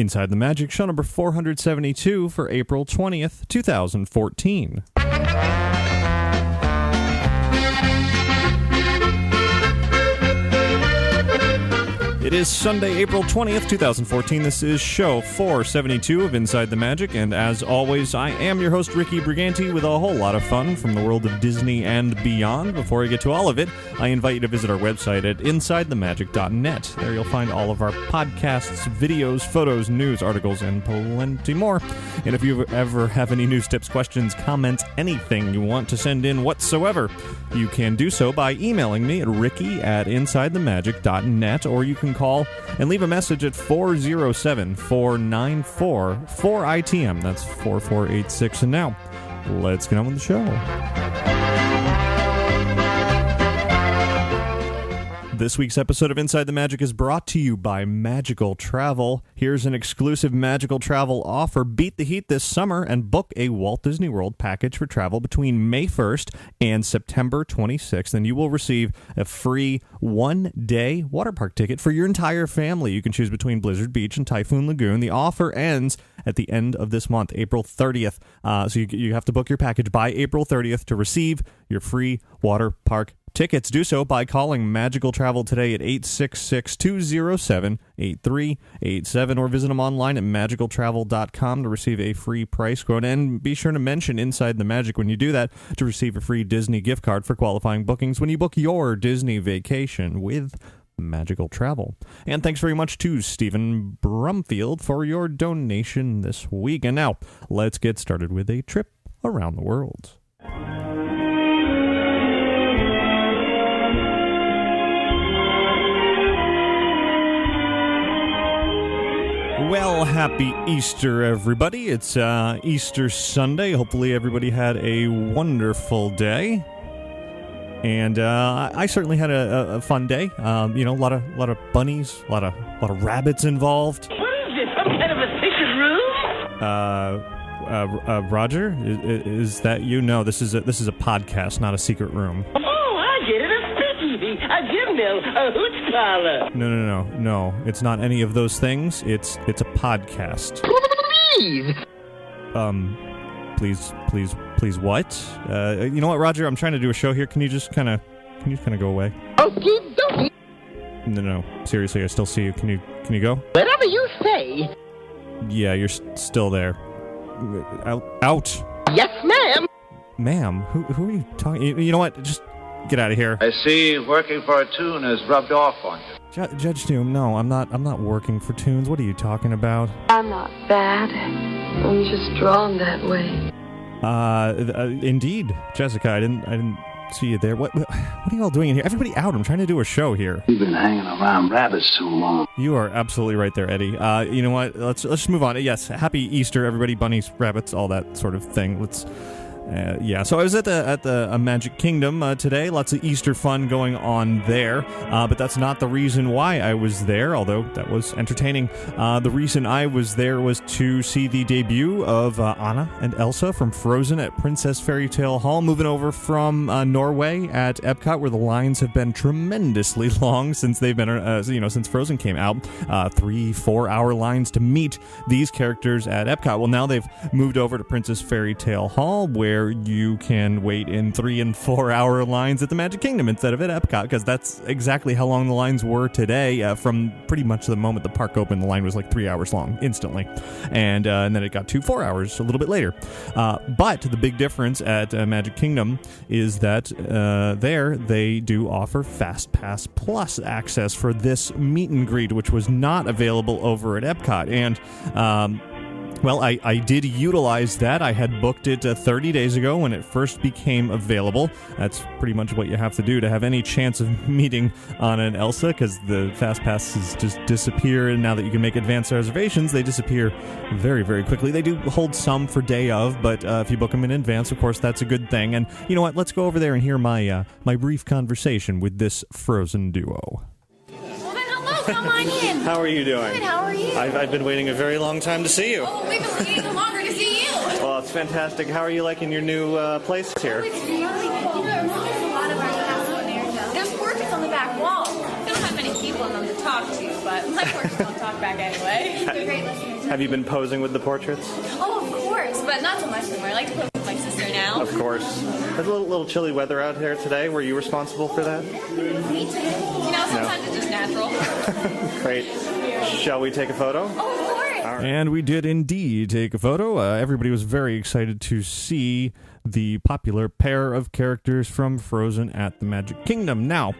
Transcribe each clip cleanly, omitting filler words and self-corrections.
Inside the Magic, show number 472 for April 20th, 2014. It is Sunday, April 20th, 2014. This is show 472 of Inside the Magic, and as always, I am your host, Ricky Briganti, with a whole lot of fun from the world of Disney and beyond. Before I get to all of it, I invite you to visit our website at InsideTheMagic.net. There you'll find all of our podcasts, videos, photos, news, articles, and plenty more. And if you ever have any news, tips, questions, comments, anything you want to send in whatsoever, you can do so by emailing me at ricky@InsideTheMagic.net, or you can call and leave a message at 407-494-4ITM. That's 4486. And now, let's get on with the show. This week's episode of Inside the Magic is brought to you by Magical Travel. Here's an exclusive Magical Travel offer. Beat the heat this summer and book a Walt Disney World package for travel between May 1st and September 26th, and you will receive a free one-day water park ticket for your entire family. You can choose between Blizzard Beach and Typhoon Lagoon. The offer ends at the end of this month, April 30th. So you have to book your package by April 30th to receive your free water park tickets. Do so by calling Magical Travel today at 866-207-8387 or visit them online at magicaltravel.com to receive a free price quote. And be sure to mention Inside the Magic when you do that to receive a free Disney gift card for qualifying bookings when you book your Disney vacation with Magical Travel. And thanks very much to Stephen Brumfield for your donation this week. And now, let's get started with a trip around the world. Well, happy Easter, everybody. It's Easter Sunday. Hopefully everybody had a wonderful day. And I certainly had a fun day. A lot of bunnies, a lot of rabbits involved. What is this? Some kind of a secret room? Roger, is that you? No, this is a podcast, not a secret room. Oh, I get it. A speakeasy, a gym mill, a hooch parlor. No. It's not any of those things. It's a podcast. Please, what? You know what, Roger? I'm trying to do a show here. Can you just kind of go away? Okie dokie. No. Seriously, I still see you. Can you go? Whatever you say. Yeah, you're still there. Out. Yes, ma'am. Ma'am, who are you talking? You know what? Just get out of here. I see working for a tune has rubbed off on you. Judge Doom, no, I'm not working for Tunes. What are you talking about? I'm not bad. I'm just drawn that way. Indeed, Jessica, I didn't see you there. What are you all doing in here? Everybody out. I'm trying to do a show here. You've been hanging around rabbits too long. You are absolutely right there, Eddie. You know what? Let's just move on. Yes, happy Easter, everybody. Bunnies, rabbits, all that sort of thing. So I was at the Magic Kingdom today. Lots of Easter fun going on there. But that's not the reason why I was there, although that was entertaining. The reason I was there was to see the debut of Anna and Elsa from Frozen at Princess Fairy Tale Hall, moving over from Norway at Epcot, where the lines have been tremendously long since they've been, since Frozen came out. 3-4 hour lines to meet these characters at Epcot. Well, now they've moved over to Princess Fairy Tale Hall, where you can wait in 3 and 4 hour lines at the Magic Kingdom instead of at Epcot, because that's exactly how long the lines were today. From pretty much the moment the park opened, the line was like 3 hours long instantly, and then it got to 4 hours a little bit later. But the big difference at Magic Kingdom is that there they do offer Fast Pass Plus access for this meet and greet, which was not available over at Epcot. And well, I did utilize that. I had booked it 30 days ago when it first became available. That's pretty much what you have to do to have any chance of meeting Anna and Elsa, because the Fast Passes just disappear, and now that you can make advanced reservations, they disappear very, very quickly. They do hold some for day of, but if you book them in advance, of course, that's a good thing. And you know what? Let's go over there and hear my brief conversation with this Frozen duo. Come on in. How are you doing? Good, how are you? I've been waiting a very long time to see you. Oh, we've been waiting longer to see you. Well, it's fantastic. How are you liking your new place here? Oh, it's really cool. There's a lot of our cast on there. There's portraits on the back wall. We don't have many people in them to talk to, but my portraits don't talk back anyway. They're great listeners. Have you been posing with the portraits? Oh, of course, but not so much anymore. I like to pose with my sister now. Of course. There's a little chilly weather out here today. Were you responsible for that? Me too. You know, sometimes it's just natural. Great. Shall we take a photo? Oh, of course. And we did indeed take a photo. Everybody was very excited to see the popular pair of characters from Frozen at the Magic Kingdom. Now,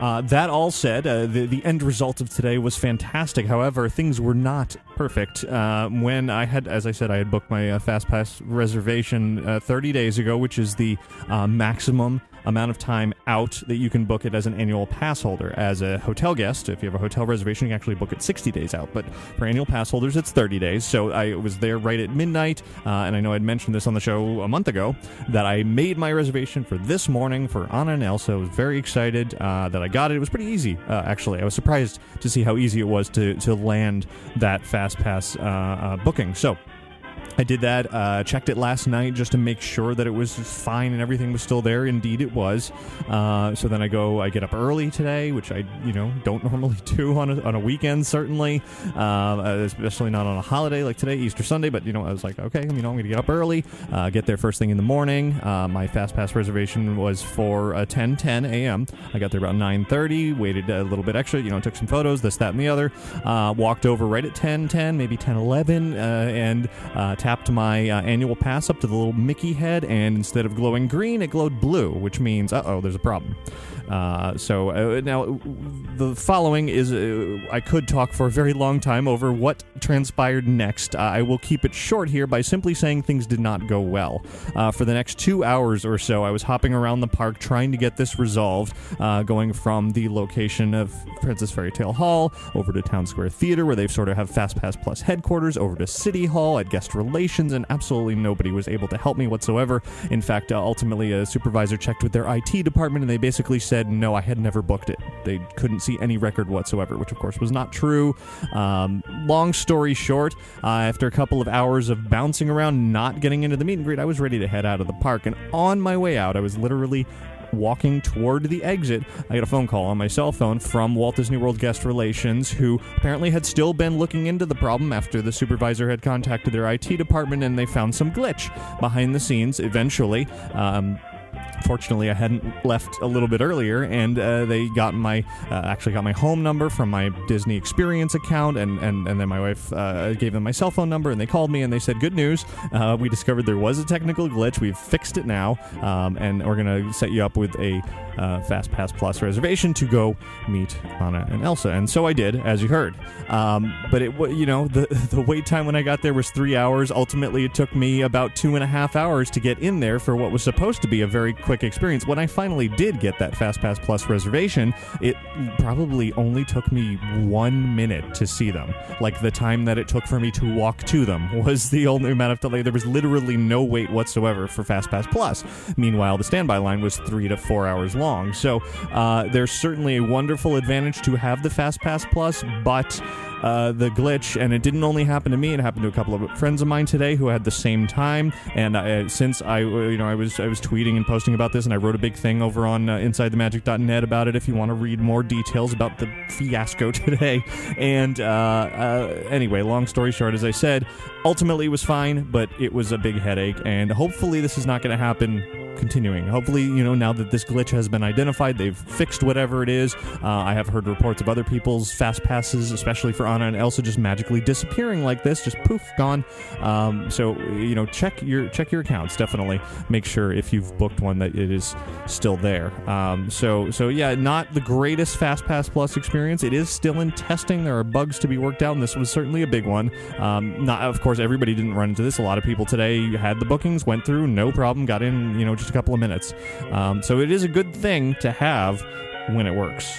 that all said, the end result of today was fantastic. However, things were not perfect. When I had, as I said, I had booked my FastPass reservation 30 days ago, which is the maximum amount of time out that you can book it as an annual pass holder. As a hotel guest, if you have a hotel reservation, you can actually book it 60 days out. But for annual pass holders, it's 30 days. So I was there right at midnight, and I know I'd mentioned this on the show a month ago, that I made my reservation for this morning for Anna and Elsa. I was very excited that I got it. It was pretty easy, actually. I was surprised to see how easy it was to land that FastPass booking. So I did that, checked it last night just to make sure that it was fine and everything was still there. Indeed, it was. So then I get up early today, which I, don't normally do on a weekend, certainly, especially not on a holiday like today, Easter Sunday. But, I was like, okay, I'm going to get up early, get there first thing in the morning. My FastPass reservation was for 10:10 a.m. I got there about 9:30, waited a little bit extra, took some photos, this, that, and the other. Walked over right at 10:10, maybe 10:11, and tapped my annual pass up to the little Mickey head, and instead of glowing green, it glowed blue, which means, there's a problem. So now the following is, I could talk for a very long time over what transpired next. I will keep it short here by simply saying things did not go well. For the next 2 hours or so, I was hopping around the park trying to get this resolved, going from the location of Princess Fairy Tale Hall over to Town Square Theater, where they sort of have FastPass Plus headquarters, over to City Hall at Guest Relations, and absolutely nobody was able to help me whatsoever. In fact, ultimately a supervisor checked with their IT department, and they basically said, no, I had never booked it. They couldn't see any record whatsoever, which of course was not true. Long story short, after a couple of hours of bouncing around, not getting into the meet and greet, I was ready to head out of the park, and on my way out, I was literally walking toward the exit. I got a phone call on my cell phone from Walt Disney World Guest Relations, who apparently had still been looking into the problem after the supervisor had contacted their IT department, and they found some glitch behind the scenes eventually. Fortunately, I hadn't left a little bit earlier, and they got actually got my home number from my Disney Experience account, and then my wife gave them my cell phone number, and they called me, and they said, good news, we discovered there was a technical glitch, we've fixed it now, and we're going to set you up with a FastPass Plus reservation to go meet Anna and Elsa. And so I did, as you heard. But the wait time when I got there was 3 hours. Ultimately, it took me about 2.5 hours to get in there for what was supposed to be a very quick experience. When I finally did get that FastPass Plus reservation, it probably only took me 1 minute to see them. Like, the time that it took for me to walk to them was the only amount of delay. There was literally no wait whatsoever for FastPass Plus. Meanwhile, the standby line was 3 to 4 hours long. So there's certainly a wonderful advantage to have the FastPass Plus, but the glitch, and it didn't only happen to me, it happened to a couple of friends of mine today who had the same time, and since I was tweeting and posting about this, and I wrote a big thing over on InsideTheMagic.net about it if you want to read more details about the fiasco today. And anyway, long story short, as I said, ultimately it was fine, but it was a big headache, and hopefully this is not going to happen continuing. Hopefully, now that this glitch has been identified, they've fixed whatever it is. I have heard reports of other people's fast passes, especially for Anna and Elsa, just magically disappearing like this, just poof, gone. So check your accounts. Definitely make sure if you've booked one that it is still there. So yeah, not the greatest FastPass Plus experience. It is still in testing. There are bugs to be worked out, and this was certainly a big one. Not, of course, everybody didn't run into this. A lot of people today had the bookings, went through, no problem, got in, just a couple of minutes. So it is a good thing to have when it works.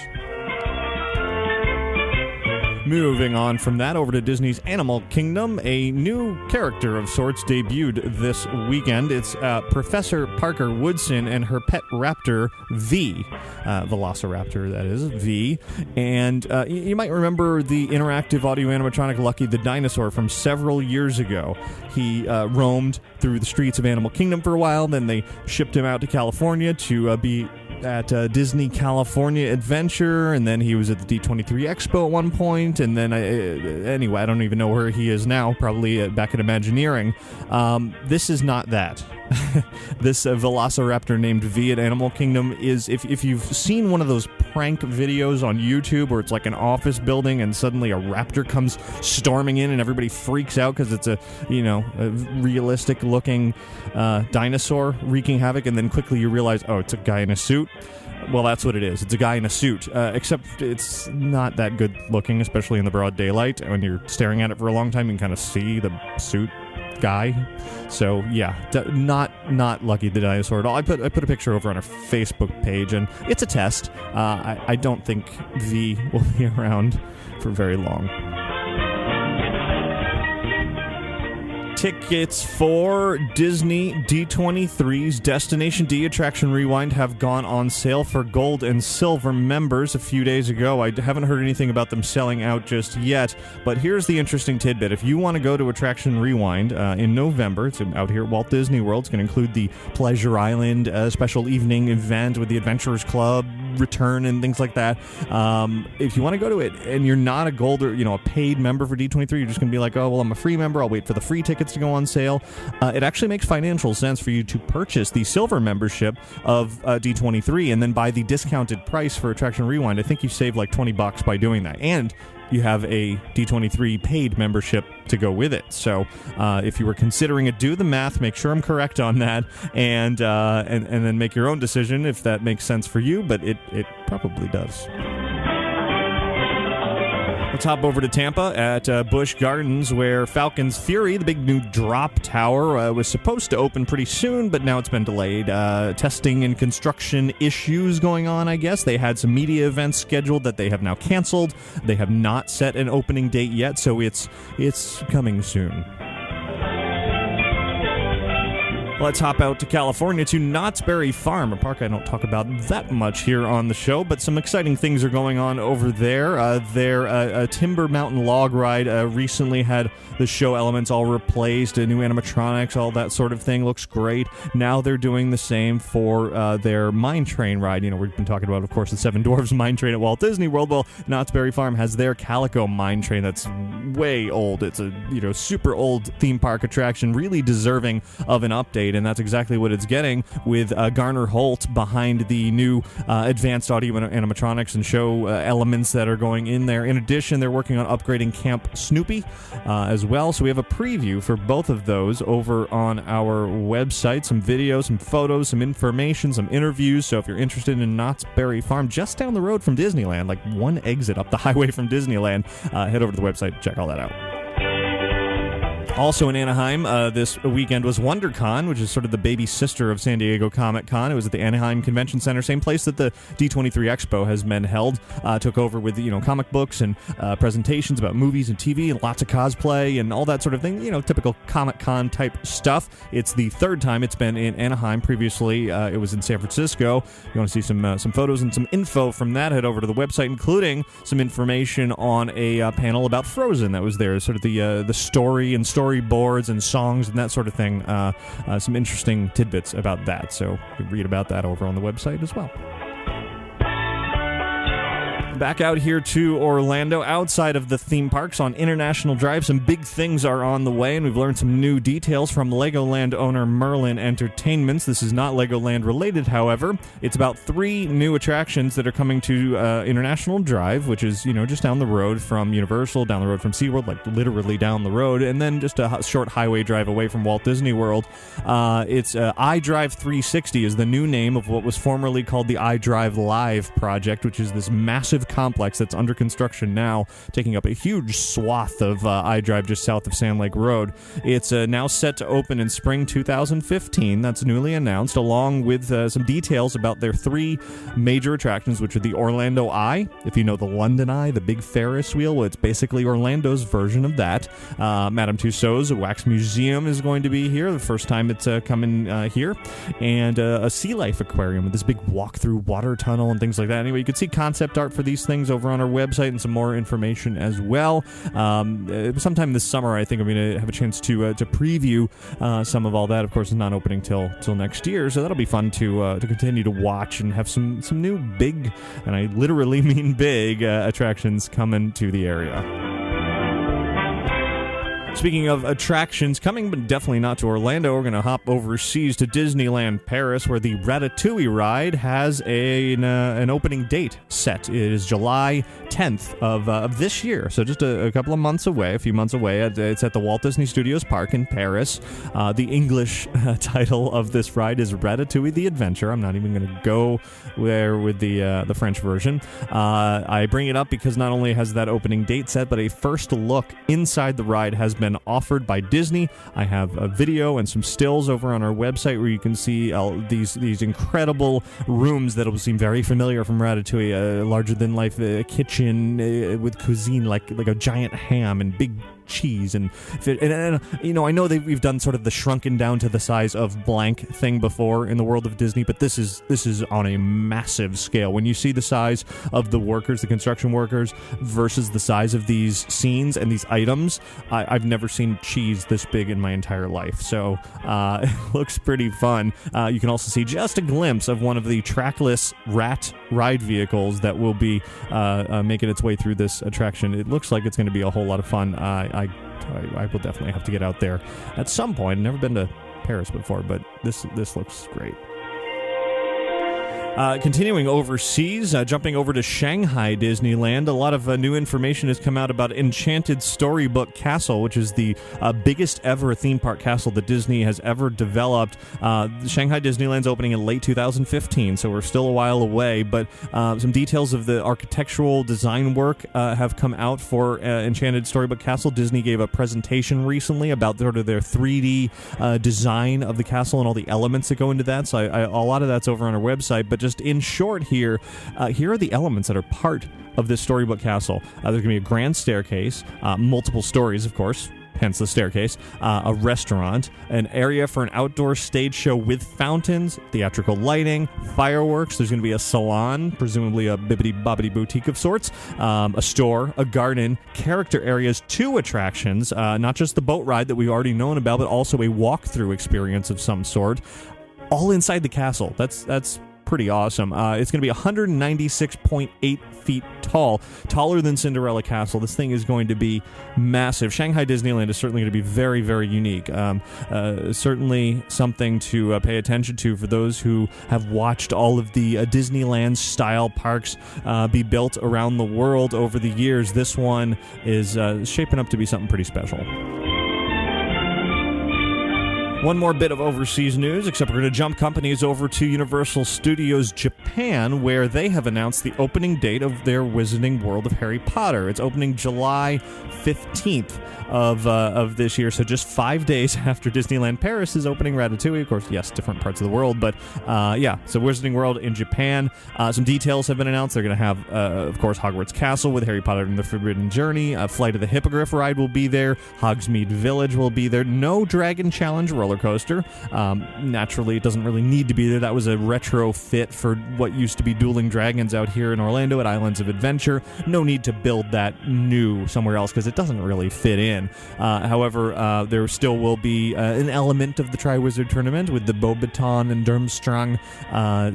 Moving on from that over to Disney's Animal Kingdom, a new character of sorts debuted this weekend. It's Professor Parker Woodson and her pet raptor, V. Velociraptor, that is, V. And you might remember the interactive audio animatronic Lucky the Dinosaur from several years ago. He roamed through the streets of Animal Kingdom for a while, then they shipped him out to California to be at Disney California Adventure, and then he was at the D23 Expo at one point, and then anyway, I don't even know where he is now, probably back at Imagineering. This is not that. This velociraptor named V at Animal Kingdom is, if you've seen one of those prank videos on YouTube where it's like an office building and suddenly a raptor comes storming in and everybody freaks out because it's a realistic looking dinosaur wreaking havoc, and then quickly you realize, oh, it's a guy in a suit. Well, that's what it is. It's a guy in a suit, except it's not that good looking, especially in the broad daylight. When you're staring at it for a long time, you can kind of see the suit guy. So yeah, not Lucky the dinosaur at all. I put a picture over on our Facebook page, and it's a test. I don't think V will be around for very long. Tickets for Disney D23's Destination D Attraction Rewind have gone on sale for gold and silver members a few days ago. I haven't heard anything about them selling out just yet, but here's the interesting tidbit. If you want to go to Attraction Rewind in November, it's out here at Walt Disney World. It's going to include the Pleasure Island special evening event with the Adventurers Club return and things like that. If you want to go to it and you're not a gold or a paid member for D23, you're just going to be like, oh, well, I'm a free member. I'll wait for the free tickets to go on sale. It actually makes financial sense for you to purchase the silver membership of D23 and then buy the discounted price for Attraction Rewind. I think you save like $20 by doing that. And you have a D23 paid membership to go with it. So if you were considering it, do the math, make sure I'm correct on that, and then make your own decision if that makes sense for you, but it probably does. Let's hop over to Tampa at Busch Gardens, where Falcon's Fury, the big new drop tower, was supposed to open pretty soon, but now it's been delayed. Testing and construction issues going on, I guess. They had some media events scheduled that they have now canceled. They have not set an opening date yet, so it's coming soon. Let's hop out to California to Knott's Berry Farm, a park I don't talk about that much here on the show, but some exciting things are going on over there. Their Timber Mountain log ride recently had the show elements all replaced, new animatronics, all that sort of thing. Looks great. Now they're doing the same for their Mine Train ride. We've been talking about, of course, the Seven Dwarfs Mine Train at Walt Disney World. Well, Knott's Berry Farm has their Calico Mine Train that's way old. It's a super old theme park attraction, really deserving of an update. And that's exactly what it's getting with Garner Holt behind the new advanced audio animatronics and show elements that are going in there. In addition, they're working on upgrading Camp Snoopy as well. So we have a preview for both of those over on our website. Some videos, some photos, some information, some interviews. So if you're interested in Knott's Berry Farm, just down the road from Disneyland, like one exit up the highway from Disneyland, head over to the website, check all that out. Also in Anaheim this weekend was WonderCon, which is sort of the baby sister of San Diego Comic-Con. It was at the Anaheim Convention Center, same place that the D23 Expo has been held. Took over with comic books and presentations about movies and TV and lots of cosplay and all that sort of thing. Typical Comic-Con type stuff. It's the third time it's been in Anaheim. Previously, it was in San Francisco. You want to see some photos and some info from that, head over to the website, including some information on a panel about Frozen that was there. Sort of the story and storyboards and songs and that sort of thing. Some interesting tidbits about that. So you can read about that over on the website as well. Back out here to Orlando, outside of the theme parks on International Drive, some big things are on the way, and we've learned some new details from Legoland owner Merlin Entertainments. This is not Legoland related, however. It's about 3 new attractions that are coming to International Drive, which is, just down the road from Universal, down the road from SeaWorld, like literally down the road, and then just a short highway drive away from Walt Disney World. It's iDrive 360 is the new name of what was formerly called the iDrive Live project, which is this massive complex that's under construction now, taking up a huge swath of iDrive just south of Sand Lake Road. It's now set to open in spring 2015. That's newly announced, along with some details about their 3 major attractions, which are the Orlando Eye. If you know the London Eye, the big Ferris wheel, well, it's basically Orlando's version of that. Madame Tussauds Wax Museum is going to be here, the first time it's coming here, and a sea life aquarium with this big walk-through water tunnel and things like that. Anyway, you can see concept art for these these things over on our website and some more information as well. Sometime this summer, I think I'm going to have a chance to preview some of all that. Of course, it's not opening till next year, so that'll be fun to continue to watch and have some new big, and I literally mean big, attractions coming to the area. Speaking of attractions coming, but definitely not to Orlando, we're going to hop overseas to Disneyland Paris, where the Ratatouille ride has an opening date set. It is July 10th of this year, so just a couple of months away, a few months away. It's at the Walt Disney Studios Park in Paris. The English title of this ride is Ratatouille the Adventure. I'm not even going to go there with the French version. I bring it up because not only has that opening date set, but a first look inside the ride has been offered by Disney. I have a video and some stills over on our website where you can see these incredible rooms that will seem very familiar from Ratatouille. A larger-than-life kitchen with cuisine like a giant ham and big cheese and you know, I know that we've done sort of the shrunken down to the size of blank thing before in the world of Disney, but this is on a massive scale. When you see the size of the workers, the construction workers, versus the size of these scenes and these items, I've never seen cheese this big in my entire life. So it looks pretty fun. You can also see just a glimpse of one of the trackless rat ride vehicles that will be making its way through this attraction. It looks like it's going to be a whole lot of fun. I will definitely have to get out there at some point. I've never been to Paris before, but this looks great. Continuing overseas, jumping over to Shanghai Disneyland, a lot of new information has come out about Enchanted Storybook Castle, which is the biggest ever theme park castle that Disney has ever developed. Shanghai Disneyland's opening in late 2015, so we're still a while away, but some details of the architectural design work have come out for Enchanted Storybook Castle. Disney gave a presentation recently about sort of their 3D design of the castle and all the elements that go into that, so a lot of that's over on our website, but just in short here are the elements that are part of this Storybook Castle. There's going to be a grand staircase, multiple stories, of course, hence the staircase, a restaurant, an area for an outdoor stage show with fountains, theatrical lighting, fireworks. There's going to be a salon, presumably a bibbidi-bobbidi boutique of sorts, a store, a garden, character areas, 2 attractions, not just the boat ride that we've already known about, but also a walkthrough experience of some sort, all inside the castle. That's pretty awesome. It's going to be 196.8 feet tall, taller than Cinderella Castle. This thing is going to be massive. Shanghai Disneyland is certainly going to be very, very unique. Certainly something to pay attention to for those who have watched all of the Disneyland-style parks be built around the world over the years. This one is shaping up to be something pretty special. One more bit of overseas news, except we're going to jump companies over to Universal Studios Japan, where they have announced the opening date of their Wizarding World of Harry Potter. It's opening July 15th of this year, so just 5 days after Disneyland Paris is opening Ratatouille. Of course, yes, different parts of the world, but yeah, so Wizarding World in Japan. Some details have been announced. They're going to have, of course, Hogwarts Castle with Harry Potter and the Forbidden Journey. Flight of the Hippogriff ride will be there. Hogsmeade Village will be there. No Dragon Challenge roller coaster. Naturally, it doesn't really need to be there. That was a retrofit for what used to be Dueling Dragons out here in Orlando at Islands of Adventure. No need to build that new somewhere else because it doesn't really fit in. However, there still will be an element of the Triwizard Tournament with the Beauxbaton and Durmstrang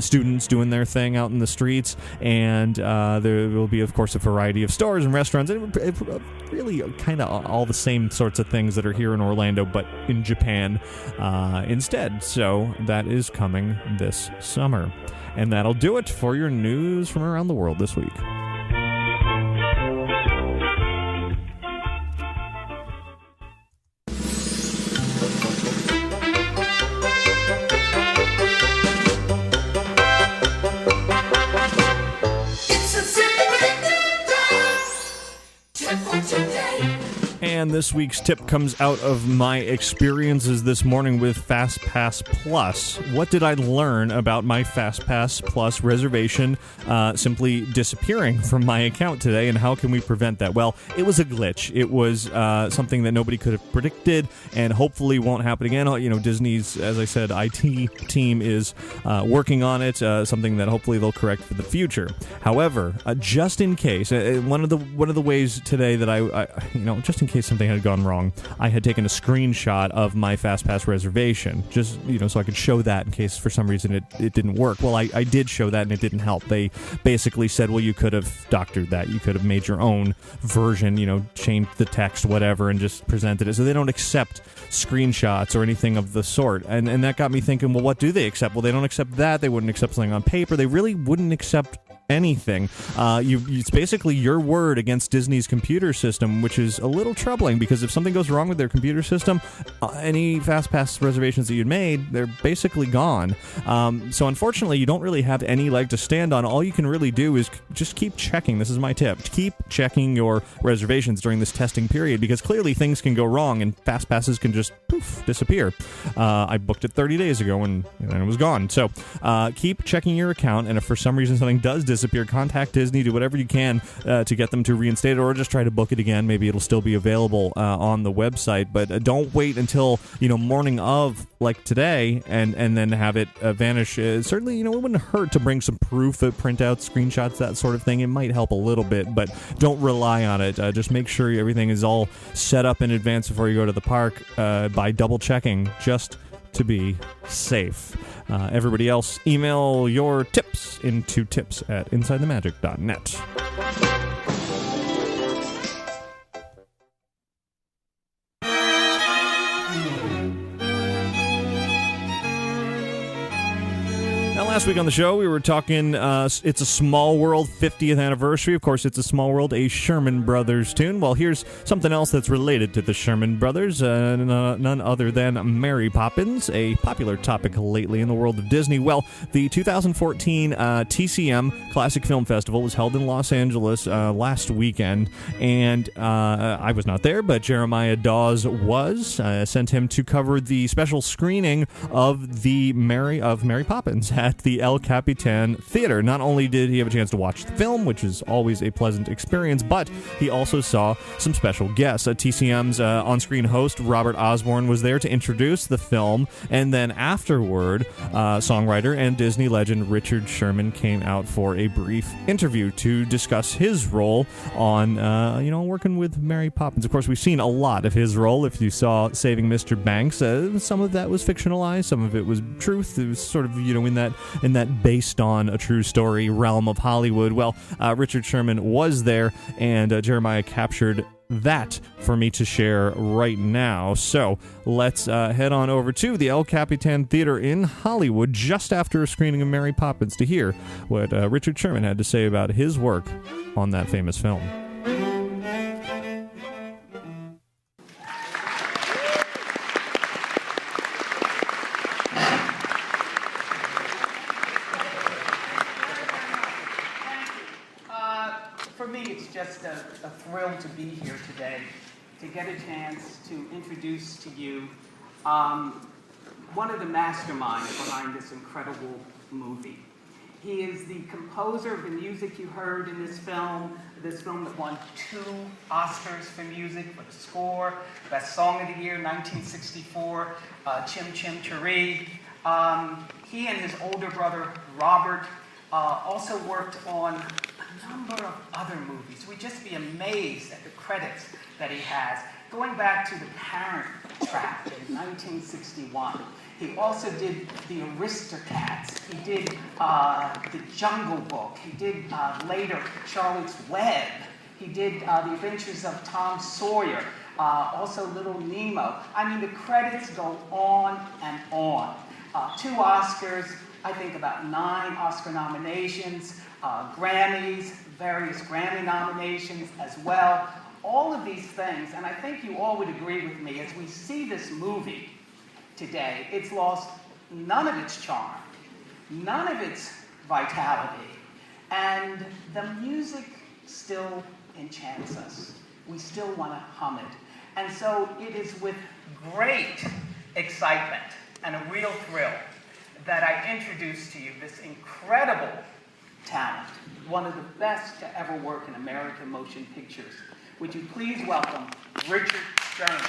students doing their thing out in the streets, and there will be, of course, a variety of stores and restaurants, and really kind of all the same sorts of things that are here in Orlando, but in Japan instead. So that is coming this summer. And that'll do it for your news from around the world this week. And and this week's tip comes out of my experiences this morning with FastPass Plus. What did I learn about my FastPass Plus reservation simply disappearing from my account today, and how can we prevent that? Well, it was a glitch. It was something that nobody could have predicted, and hopefully won't happen again. You know, Disney's, as I said, IT team is working on it, something that hopefully they'll correct for the future. However, just in case, one of the ways today that I just in case something had gone wrong, I had taken a screenshot of my FastPass reservation, just, so I could show that in case for some reason it didn't work. Well, I did show that, and it didn't help. They basically said, well, you could have doctored that. You could have made your own version, changed the text, whatever, and just presented it. So they don't accept screenshots or anything of the sort. And that got me thinking, well, what do they accept? Well, they don't accept that. They wouldn't accept something on paper. They really wouldn't accept anything. It's basically your word against Disney's computer system, which is a little troubling, because if something goes wrong with their computer system, any FastPass reservations that you'd made, they're basically gone. So unfortunately, you don't really have any leg to stand on. All you can really do is just keep checking. This is my tip. Keep checking your reservations during this testing period, because clearly things can go wrong and FastPasses can just poof, disappear. I booked it 30 days ago and it was gone. So keep checking your account, and if for some reason something does disappear, contact Disney, do whatever you can to get them to reinstate it, or just try to book it again. Maybe it'll still be available on the website, but don't wait until morning of, like today, and then have it vanish. Certainly, it wouldn't hurt to bring some proof, printouts, screenshots, that sort of thing. It might help a little bit, but don't rely on it. Just make sure everything is all set up in advance before you go to the park by double checking, just to be safe. Everybody else, email your tips into tips@insidethemagic.net. Last week on the show, we were talking It's a Small World 50th anniversary. Of course, It's a Small World, a Sherman Brothers tune. Well, here's something else that's related to the Sherman Brothers, none other than Mary Poppins, a popular topic lately in the world of Disney. Well, the 2014 TCM Classic Film Festival was held in Los Angeles last weekend, and I was not there, but Jeremiah Dawes was. Sent him to cover the special screening of Mary Poppins at the El Capitan Theater. Not only did he have a chance to watch the film, which is always a pleasant experience, but he also saw some special guests. TCM's on-screen host, Robert Osborne, was there to introduce the film, and then afterward, songwriter and Disney legend Richard Sherman came out for a brief interview to discuss his role on, working with Mary Poppins. Of course, we've seen a lot of his role. If you saw Saving Mr. Banks, some of that was fictionalized, some of it was truth. It was sort of, in that based on a true story realm of Hollywood. Well, Richard Sherman was there, and Jeremiah captured that for me to share right now. So let's head on over to the El Capitan Theater in Hollywood just after a screening of Mary Poppins to hear what Richard Sherman had to say about his work on that famous film. A thrill to be here today, to get a chance to introduce to you one of the masterminds behind this incredible movie. He is the composer of the music you heard in this film that won 2 Oscars for music, for the score, Best Song of the Year, 1964, Chim Chim Cheree. He and his older brother, Robert, also worked on a number of other movies. We'd just be amazed at the credits that he has. Going back to The Parent Trap in 1961, he also did The Aristocats. He did The Jungle Book. He did later Charlotte's Web. He did The Adventures of Tom Sawyer. Also Little Nemo. I mean, the credits go on and on. 2 Oscars, I think about 9 Oscar nominations, Grammys, various Grammy nominations as well. All of these things, and I think you all would agree with me, as we see this movie today, it's lost none of its charm, none of its vitality, and the music still enchants us. We still want to hum it. And so it is with great excitement and a real thrill that I introduce to you this incredible talent, one of the best to ever work in American motion pictures. Would you please welcome Richard Stern.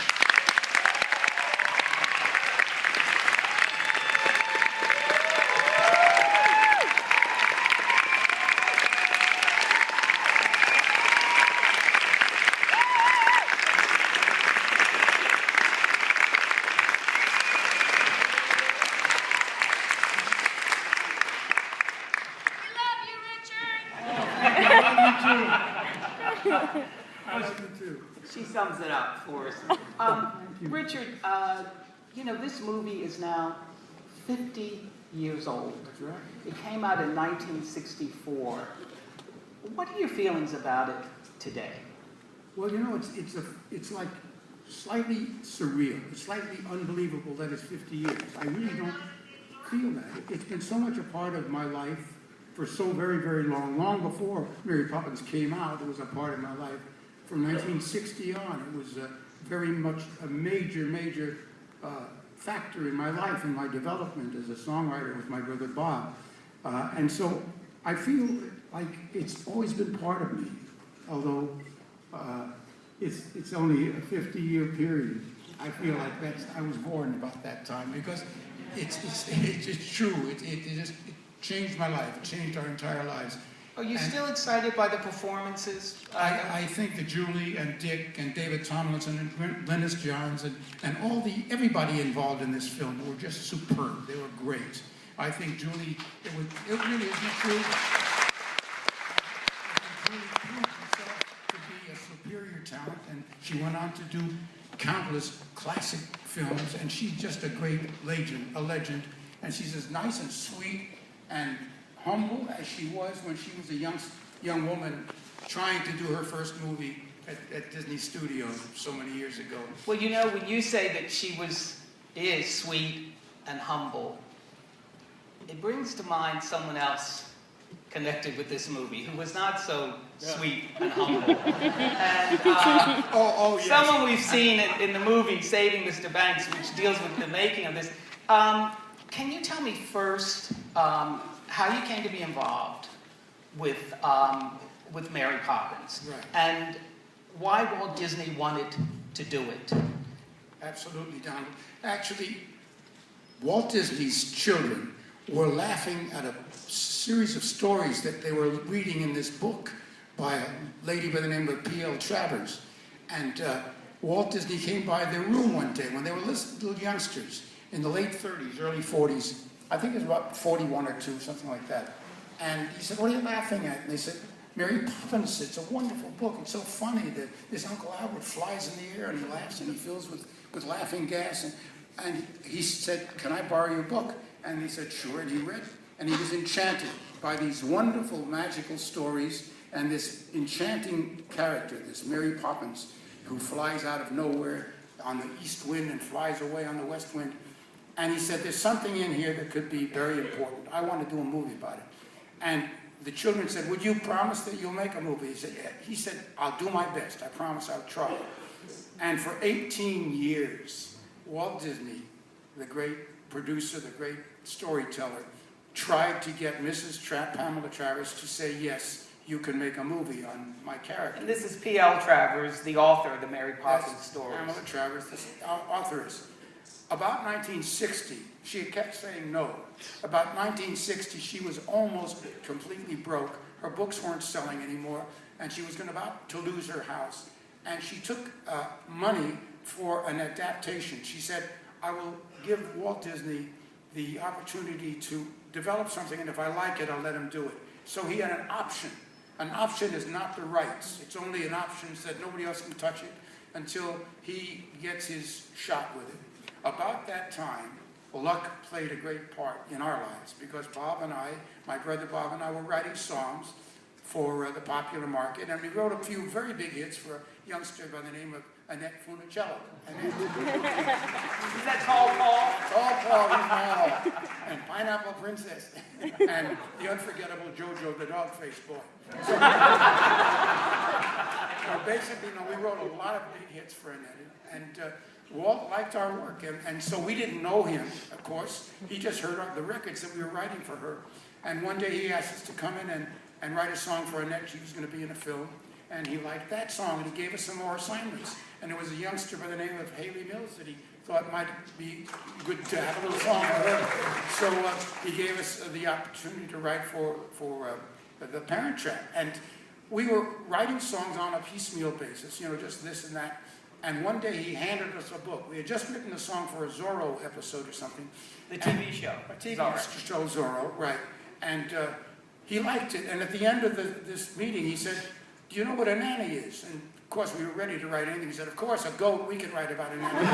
She sums it up for us. Richard, you know, this movie is now 50 years old. That's right. It came out in 1964. What are your feelings about it today? Well, you know, it's like slightly surreal. It's slightly unbelievable that it's 50 years. I really don't feel that. It's been so much a part of my life for so very, very long. Long before Mary Poppins came out, it was a part of my life. From 1960 on, it was very much a major factor in my life, in my development as a songwriter with my brother Bob. And so I feel like it's always been part of me, although it's only a 50-year period. I feel like I was born about that time, because it's true. It changed my life. It changed our entire lives. Are you still excited by the performances? I think that Julie and Dick and David Tomlinson and Linus Johns and everybody involved in this film were just superb. They were great. I think Julie, it really isn't true. Julie proved herself to be a superior talent, and she went on to do countless classic films, and she's just a great legend. And she's as nice and sweet and humble as she was when she was a young woman trying to do her first movie at Disney Studios so many years ago. Well, you know, when you say that she is sweet and humble, it brings to mind someone else connected with this movie who was not so sweet and humble. And yes. Someone we've seen in the movie Saving Mr. Banks, which deals with the making of this. Can you tell me first how you came to be involved with Mary Poppins, right, and why Walt Disney wanted to do it? Absolutely, Donald. Actually, Walt Disney's children were laughing at a series of stories that they were reading in this book by a lady by the name of P.L. Travers. And Walt Disney came by their room one day when they were little youngsters in the late 30s, early 40s. I think it was about 41 or 2, something like that. And he said, "What are you laughing at?" And they said, "Mary Poppins, it's a wonderful book. It's so funny that this Uncle Albert flies in the air and he laughs and he fills with laughing gas." And he said, "Can I borrow your book?" And he said, "Sure." And he read it. And he was enchanted by these wonderful, magical stories and this enchanting character, this Mary Poppins, who flies out of nowhere on the east wind and flies away on the west wind. And he said, "There's something in here that could be very important. I want to do a movie about it." And the children said, "Would you promise that you'll make a movie?" He said, "Yeah." He said, "I'll do my best. I promise I'll try." And for 18 years, Walt Disney, the great producer, the great storyteller, tried to get Mrs. Pamela Travers to say, "Yes, you can make a movie on my character." And this is P.L. Travers, the author of the Mary Poppins stories. Pamela Travers, the authoress. About 1960, she had kept saying no. About 1960, she was almost completely broke. Her books weren't selling anymore, and she was about to lose her house. And she took money for an adaptation. She said, "I will give Walt Disney the opportunity to develop something, and if I like it, I'll let him do it." So he had an option. An option is not the rights. It's only an option so that nobody else can touch it until he gets his shot with it. About that time, luck played a great part in our lives, because Bob and I, my brother Bob and I, were writing songs for the popular market, and we wrote a few very big hits for a youngster by the name of Annette Funicello. Is that Tall Paul? Tall Paul, and Pineapple Princess, and the unforgettable Jojo the dog-faced boy. So, So basically, we wrote a lot of big hits for Annette, and Walt liked our work, and so we didn't know him, of course. He just heard the records that we were writing for her. And one day he asked us to come in and write a song for Annette. She was going to be in a film, and he liked that song, and he gave us some more assignments. And there was a youngster by the name of Haley Mills that he thought might be good to have a little song for her. So he gave us the opportunity to write for the Parent Trap. And we were writing songs on a piecemeal basis, just this and that. And one day he handed us a book. We had just written a song for a Zorro episode or something. The TV show. A TV show, Zorro, right. And he liked it. And at the end of this meeting, he said, "Do you know what a nanny is?" And of course, we were ready to write anything. He said, "Of course, a goat, we can write about a nanny."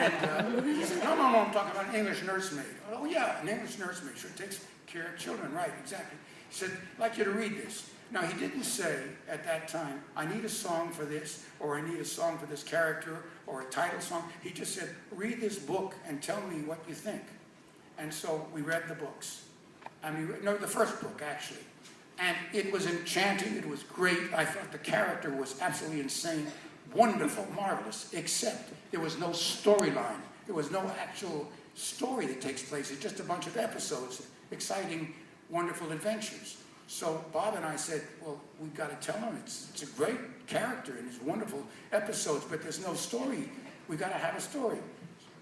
And he said, no, I'm talking about an English nursemaid. Oh, yeah, an English nursemaid. Sure takes care of children, right, exactly. He said, "I'd like you to read this." Now, he didn't say at that time, "I need a song for this," or "I need a song for this character," or a title song. He just said, "Read this book and tell me what you think." And so we read the books. The first book, actually. And it was enchanting. It was great. I thought the character was absolutely insane, wonderful, marvelous, except there was no storyline. There was no actual story that takes place. It's just a bunch of episodes, exciting, wonderful adventures. So Bob and I said, well, we've got to tell him it's a great character and it's wonderful episodes, but there's no story. We've got to have a story.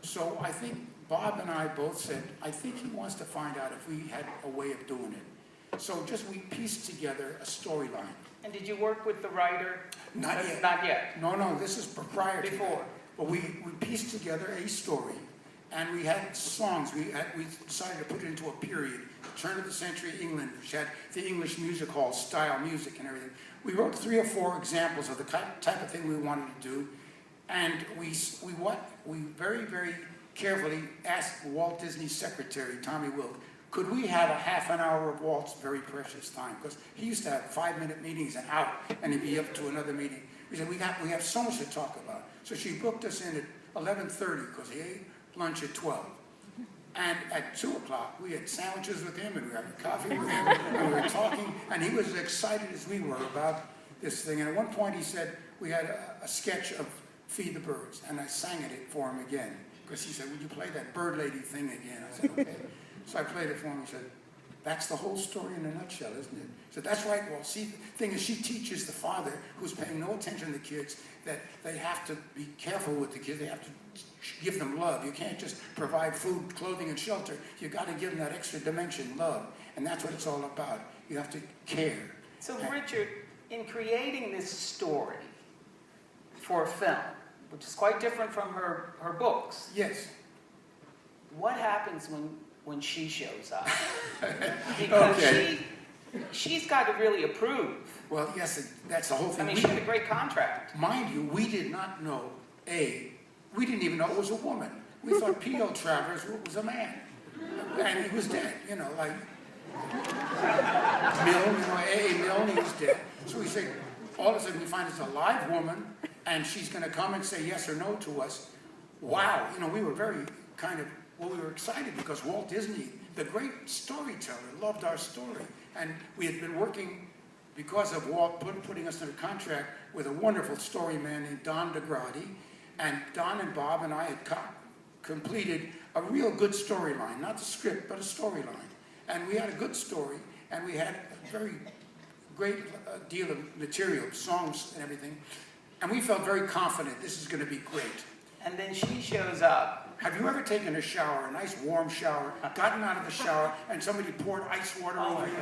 So I think Bob and I both said, I think he wants to find out if we had a way of doing it. So we pieced together a storyline. And did you work with the writer? Not yet. Not yet? No, this is prior to Before. that. But we pieced together a story. And we had songs. We decided to put it into a period, turn of the century England, which had the English music hall style music and everything. We wrote 3 or 4 examples of the type of thing we wanted to do, and we very, very carefully asked Walt Disney's secretary, Tommy Wilk, could we have a half an hour of Walt's very precious time? Because he used to have 5-minute meetings and out, and he'd be up to another meeting. We said, we have so much to talk about. So she booked us in at 11:30 because he ate lunch at 12. And at 2 o'clock, we had sandwiches with him, and we were having coffee with him, and we were talking, and he was as excited as we were about this thing. And at one point he said, we had a sketch of Feed the Birds, and I sang it for him again, because he said, would you play that bird lady thing again? I said, okay. So I played it for him. He said, that's the whole story in a nutshell, isn't it? So that's right. Well, see, the thing is, she teaches the father, who's paying no attention to the kids, that they have to be careful with the kids. They have to give them love. You can't just provide food, clothing, and shelter. You've got to give them that extra dimension, love. And that's what it's all about. You have to care. So, Richard, in creating this story for a film, which is quite different from her books. Yes. What happens when she shows up? Because okay. she's got to really approve. Well, yes, that's the whole thing. I mean, she had a great contract. Mind you, we did not know, we didn't even know it was a woman. We thought P.O. Travers was a man. And he was dead, like Milne, A.A. Milne, he was dead. So we said, all of a sudden we find it's a live woman, and she's going to come and say yes or no to us. Wow, we were very we were excited because Walt Disney, the great storyteller, loved our story. And we had been working, because of Walt putting us under contract, with a wonderful story man named Don DeGrady. And Don and Bob and I had completed a real good storyline, not the script, but a storyline. And we had a good story, and we had a very great deal of material, songs and everything. And we felt very confident this is going to be great. And then she shows up. Have you ever taken a shower, a nice warm shower, gotten out of the shower, and somebody poured ice water over you?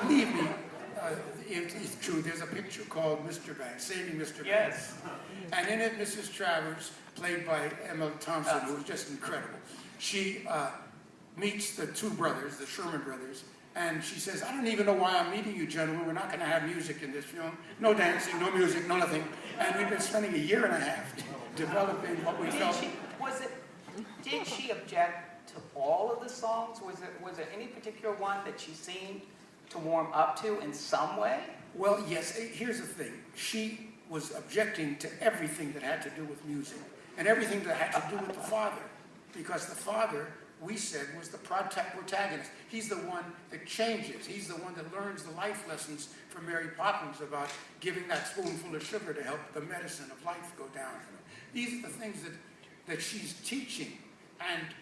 Believe me, it's true. There's a picture called Mr. Banks, Saving Mr. Banks. Yes. And in it, Mrs. Travers, played by Emma Thompson, who was just incredible. She meets the 2 brothers, the Sherman brothers, and she says, I don't even know why I'm meeting you, gentlemen. We're not going to have music in this film. No dancing, no music, no nothing. And we've been spending 1.5 years developing what we felt. Did she object to all of the songs? Was there any particular one that she seemed to warm up to in some way? Well, yes. Here's the thing. She was objecting to everything that had to do with music and everything that had to do with the father, because the father we said was the protagonist. He's the one that changes. He's the one that learns the life lessons from Mary Poppins about giving that spoonful of sugar to help the medicine of life go down. These are the things that she's teaching. And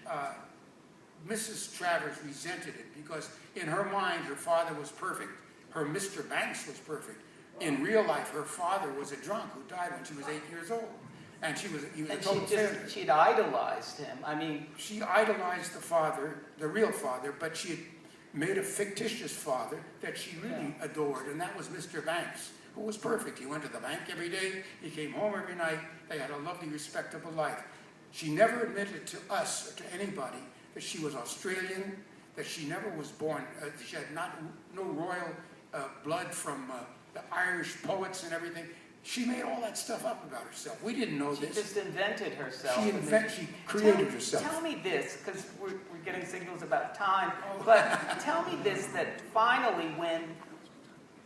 Mrs. Travers resented it because in her mind, her father was perfect. Her Mr. Banks was perfect. In real life, her father was a drunk who died when she was 8 years old. And he was a total failure. She'd idolized him. I mean, she idolized the father, the real father, but she had made a fictitious father that she really adored, and that was Mr. Banks, who was perfect. He went to the bank every day. He came home every night. They had a lovely, respectable life. She never admitted to us or to anybody that she was Australian, that she never was born. She had no royal blood from the Irish poets and everything. She made all that stuff up about herself. We didn't know this. She just invented herself. She created herself. Tell me this, because we're getting signals about time, but tell me this, that finally when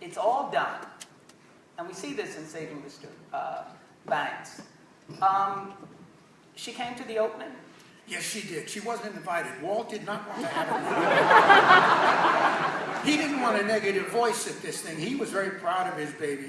it's all done, and we see this in Saving Mr. Banks, she came to the opening? Yes, she did. She wasn't invited. Walt did not want to have it. He didn't want a negative voice at this thing. He was very proud of his baby.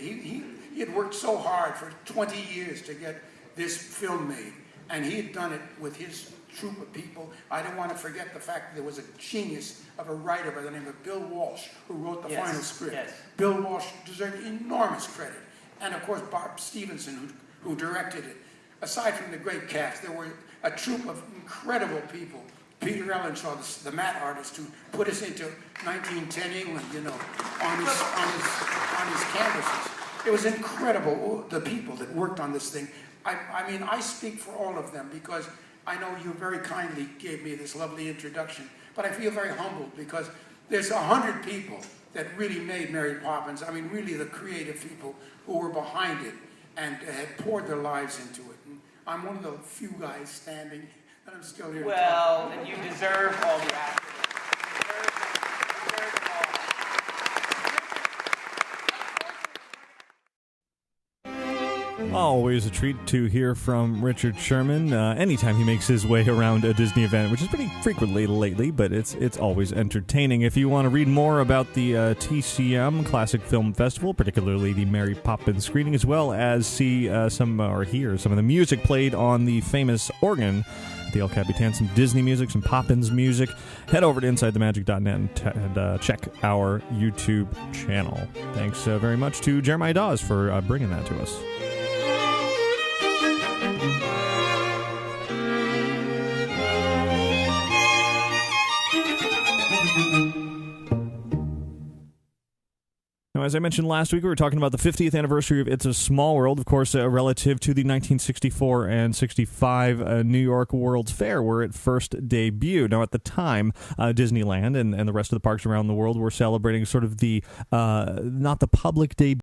He had worked so hard for 20 years to get this film made, and he had done it with his troupe of people. I don't want to forget the fact that there was a genius of a writer by the name of Bill Walsh who wrote the final script. Yes. Bill Walsh deserved enormous credit. And of course, Bob Stevenson, who directed it. Aside from the great cast, there were a troupe of incredible people. Peter Ellenshaw, the matte artist, who put us into 1910 England, you know, on his canvases. It was incredible, the people that worked on this thing. I mean, I speak for all of them because I know you very kindly gave me this lovely introduction, but I feel very humbled because there's 100 people that really made Mary Poppins. I mean, really the creative people who were behind it and had poured their lives into it. And I'm one of the few guys standing, and I'm still here. Well, and you deserve all the accolades. Always a treat to hear from Richard Sherman anytime he makes his way around a Disney event, which is pretty frequently lately, but it's always entertaining. If you want to read more about the TCM Classic Film Festival, particularly the Mary Poppins screening, as well as see hear some of the music played on the famous organ at the El Capitan, some Disney music, some Poppins music, head over to InsideTheMagic.net and check our YouTube channel. Thanks very much to Jeremiah Dawes for bringing that to us. Now, as I mentioned last week, we were talking about the 50th anniversary of It's a Small World, of course, relative to the 1964 and 65 New York World's Fair, where it first debuted. Now, at the time, Disneyland and the rest of the parks around the world were celebrating sort of the, not the public debut,